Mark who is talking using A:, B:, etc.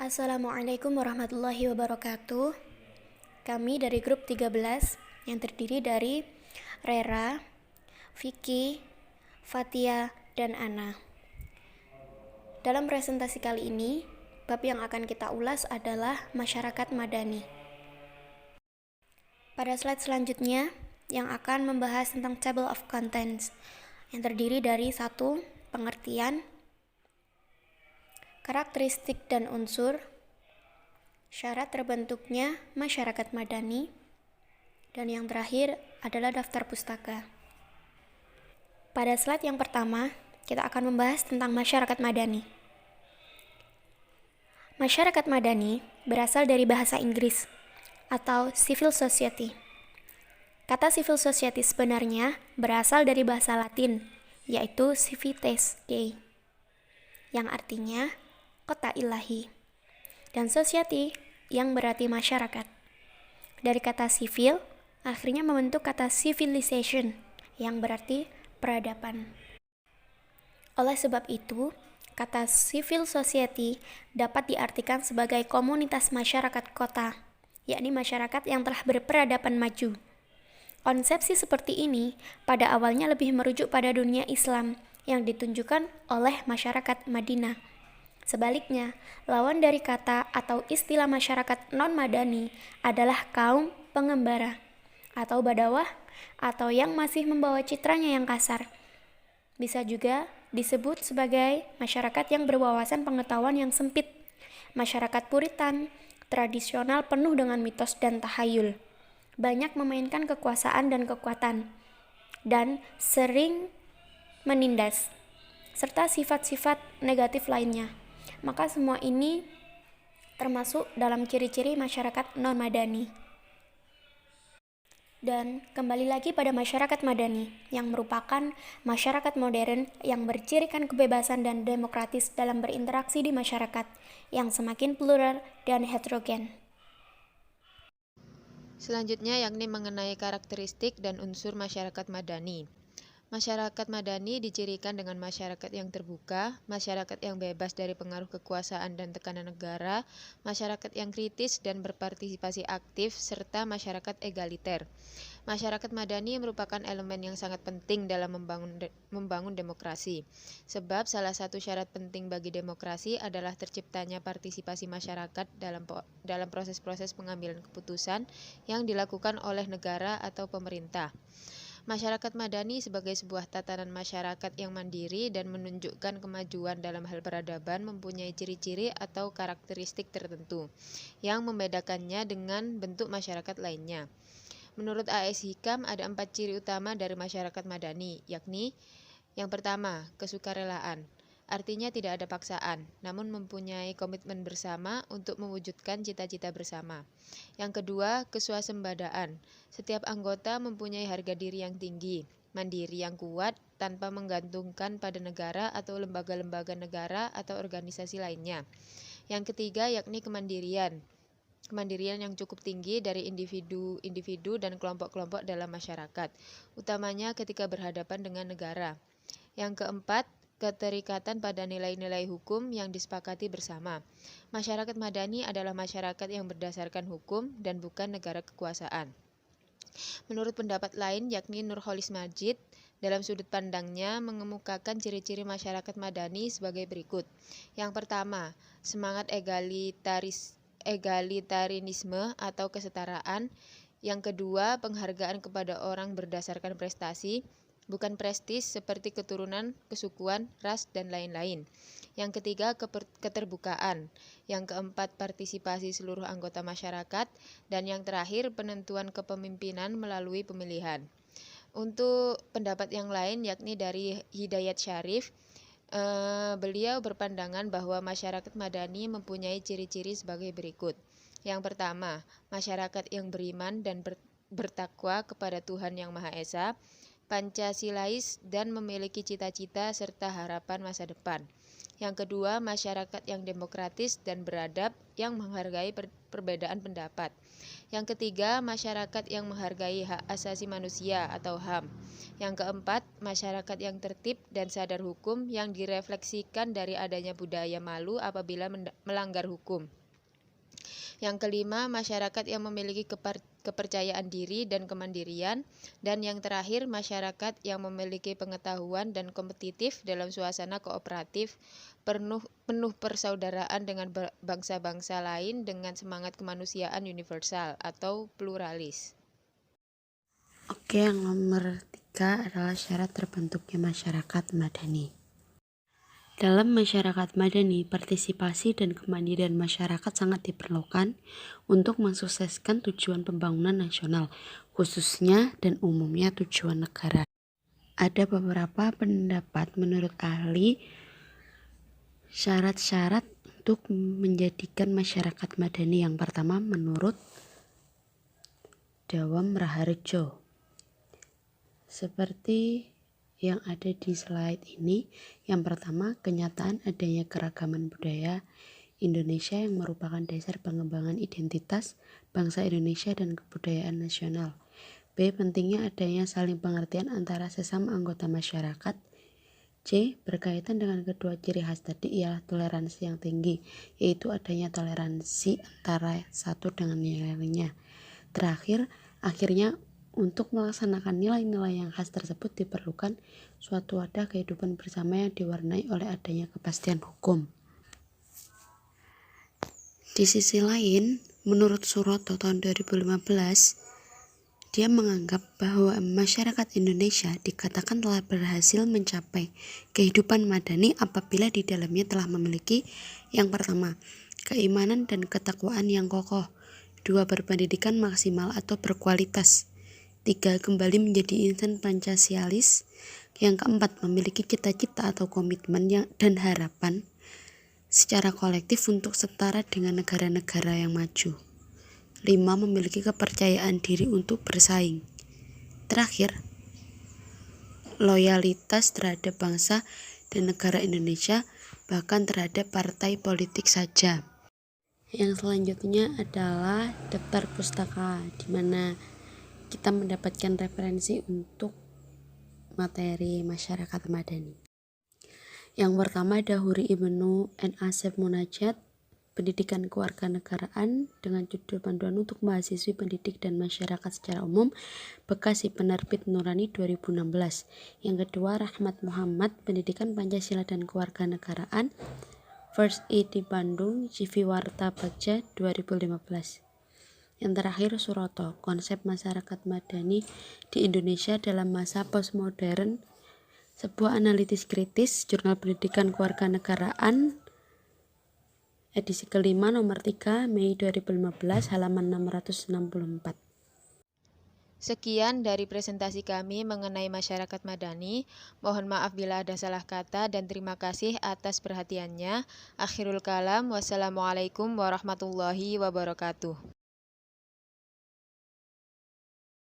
A: Assalamualaikum warahmatullahi wabarakatuh. Kami dari grup 13 yang terdiri dari Rera, Vicky, Fatia, dan Ana. Dalam presentasi kali ini, bab yang akan kita ulas adalah masyarakat madani. Pada slide selanjutnya, yang akan membahas tentang table of contents, yang terdiri dari 1. Pengertian, karakteristik dan unsur, syarat terbentuknya masyarakat madani, dan yang terakhir adalah daftar pustaka. Pada slide yang pertama, kita akan membahas tentang masyarakat madani. Masyarakat madani berasal dari bahasa Inggris atau civil society. Kata civil society sebenarnya berasal dari bahasa Latin, yaitu civitas Dei, yang artinya kota ilahi, dan society yang berarti masyarakat. Dari kata civil, akhirnya membentuk kata civilization, yang berarti peradaban. Oleh sebab itu, kata civil society dapat diartikan sebagai komunitas masyarakat kota, yakni masyarakat yang telah berperadaban maju. Konsepsi seperti ini pada awalnya lebih merujuk pada dunia Islam yang ditunjukkan oleh masyarakat Madinah. Sebaliknya, lawan dari kata atau istilah masyarakat non-madani adalah kaum pengembara atau badawah atau yang masih membawa citranya yang kasar. Bisa juga disebut sebagai masyarakat yang berwawasan pengetahuan yang sempit, masyarakat puritan, tradisional penuh dengan mitos dan tahayul, banyak memainkan kekuasaan dan kekuatan, dan sering menindas, serta sifat-sifat negatif lainnya. Maka semua ini termasuk dalam ciri-ciri masyarakat non-madani. Dan kembali lagi pada masyarakat madani, yang merupakan masyarakat modern yang bercirikan kebebasan dan demokratis dalam berinteraksi di masyarakat, yang semakin plural dan heterogen.
B: Selanjutnya yakni mengenai karakteristik dan unsur masyarakat madani. Masyarakat madani dicirikan dengan masyarakat yang terbuka, masyarakat yang bebas dari pengaruh kekuasaan dan tekanan negara, masyarakat yang kritis dan berpartisipasi aktif, serta masyarakat egaliter. Masyarakat madani merupakan elemen yang sangat penting dalam membangun demokrasi. Sebab salah satu syarat penting bagi demokrasi adalah terciptanya partisipasi masyarakat dalam proses-proses pengambilan keputusan yang dilakukan oleh negara atau pemerintah. Masyarakat madani sebagai sebuah tatanan masyarakat yang mandiri dan menunjukkan kemajuan dalam hal peradaban mempunyai ciri-ciri atau karakteristik tertentu yang membedakannya dengan bentuk masyarakat lainnya. Menurut A.S. Hikam ada 4 ciri utama dari masyarakat madani, yakni yang pertama, kesukarelaan. Artinya tidak ada paksaan, namun mempunyai komitmen bersama untuk mewujudkan cita-cita bersama. Yang kedua, keswasembadaan. Setiap anggota mempunyai harga diri yang tinggi, mandiri yang kuat, tanpa menggantungkan pada negara atau lembaga-lembaga negara atau organisasi lainnya. Yang ketiga, yakni kemandirian. Kemandirian yang cukup tinggi dari individu dan kelompok-kelompok dalam masyarakat, utamanya ketika berhadapan dengan negara. Yang keempat, keterikatan pada nilai-nilai hukum yang disepakati bersama. Masyarakat madani adalah masyarakat yang berdasarkan hukum dan bukan negara kekuasaan. Menurut pendapat lain, yakni Nurholis Majid, dalam sudut pandangnya mengemukakan ciri-ciri masyarakat madani sebagai berikut. Yang pertama, semangat egalitarianisme atau kesetaraan. Yang kedua, penghargaan kepada orang berdasarkan prestasi, bukan prestis seperti keturunan, kesukuan, ras, dan lain-lain. Yang ketiga, keterbukaan. Yang keempat, partisipasi seluruh anggota masyarakat. Dan yang terakhir, penentuan kepemimpinan melalui pemilihan. Untuk pendapat yang lain, yakni dari Hidayat Syarif, beliau berpandangan bahwa masyarakat madani mempunyai ciri-ciri sebagai berikut. Yang pertama, masyarakat yang beriman dan bertakwa kepada Tuhan Yang Maha Esa, Pancasilais dan memiliki cita-cita serta harapan masa depan. Yang kedua, masyarakat yang demokratis dan beradab yang menghargai perbedaan pendapat. Yang ketiga, masyarakat yang menghargai hak asasi manusia atau HAM. Yang keempat, masyarakat yang tertib dan sadar hukum yang direfleksikan dari adanya budaya malu apabila melanggar hukum. Yang kelima, masyarakat yang memiliki kepercayaan diri dan kemandirian. Dan yang terakhir, masyarakat yang memiliki pengetahuan dan kompetitif dalam suasana kooperatif, penuh persaudaraan dengan bangsa-bangsa lain dengan semangat kemanusiaan universal atau pluralis.
C: Oke, yang nomor 3 adalah syarat terbentuknya masyarakat madani. Dalam masyarakat madani, partisipasi dan kemandirian masyarakat sangat diperlukan untuk mensukseskan tujuan pembangunan nasional, khususnya dan umumnya tujuan negara. Ada beberapa pendapat menurut ahli syarat-syarat untuk menjadikan masyarakat madani. Yang pertama, menurut Dawam Raharjo, seperti yang ada di slide ini. Yang pertama, kenyataan adanya keragaman budaya Indonesia yang merupakan dasar pengembangan identitas bangsa Indonesia dan kebudayaan nasional. B. Pentingnya adanya saling pengertian antara sesama anggota masyarakat. C. Berkaitan dengan kedua ciri khas tadi ialah toleransi yang tinggi, yaitu adanya toleransi antara satu dengan yang lainnya. Terakhir, akhirnya untuk melaksanakan nilai-nilai yang khas tersebut diperlukan suatu wadah kehidupan bersama yang diwarnai oleh adanya kepastian hukum. Di sisi lain, menurut Suroto tahun 2015, dia menganggap bahwa masyarakat Indonesia dikatakan telah berhasil mencapai kehidupan madani apabila di dalamnya telah memiliki yang pertama, keimanan dan ketakwaan yang kokoh. 2. Berpendidikan maksimal atau berkualitas. 3. Kembali menjadi insan Pancasialis. Yang keempat, memiliki cita-cita atau komitmen dan harapan secara kolektif untuk setara dengan negara-negara yang maju. 5. Memiliki kepercayaan diri untuk bersaing. Terakhir, loyalitas terhadap bangsa dan negara Indonesia, bahkan terhadap partai politik saja. Yang selanjutnya adalah daftar pustaka, di mana kita mendapatkan referensi untuk materi masyarakat madani. Yang pertama ada Huri Ibnu N. Asef Munajat, Pendidikan Kewarganegaraan dengan judul Panduan untuk Mahasiswi Pendidik dan Masyarakat secara Umum, Bekasi, Penerbit Nurani 2016. Yang kedua Rahmat Muhammad, Pendidikan Pancasila dan Kewarganegaraan, First E di Bandung, CV Warta Bagja 2015. Yang terakhir Suroto, Konsep Masyarakat Madani di Indonesia dalam Masa Postmodern, sebuah analisis kritis, Jurnal Pendidikan Kewarganegaraan, edisi kelima nomor 3 Mei 2015, halaman 664.
B: Sekian dari presentasi kami mengenai masyarakat madani. Mohon maaf bila ada salah kata dan terima kasih atas perhatiannya. Akhirul kalam, wassalamualaikum warahmatullahi wabarakatuh.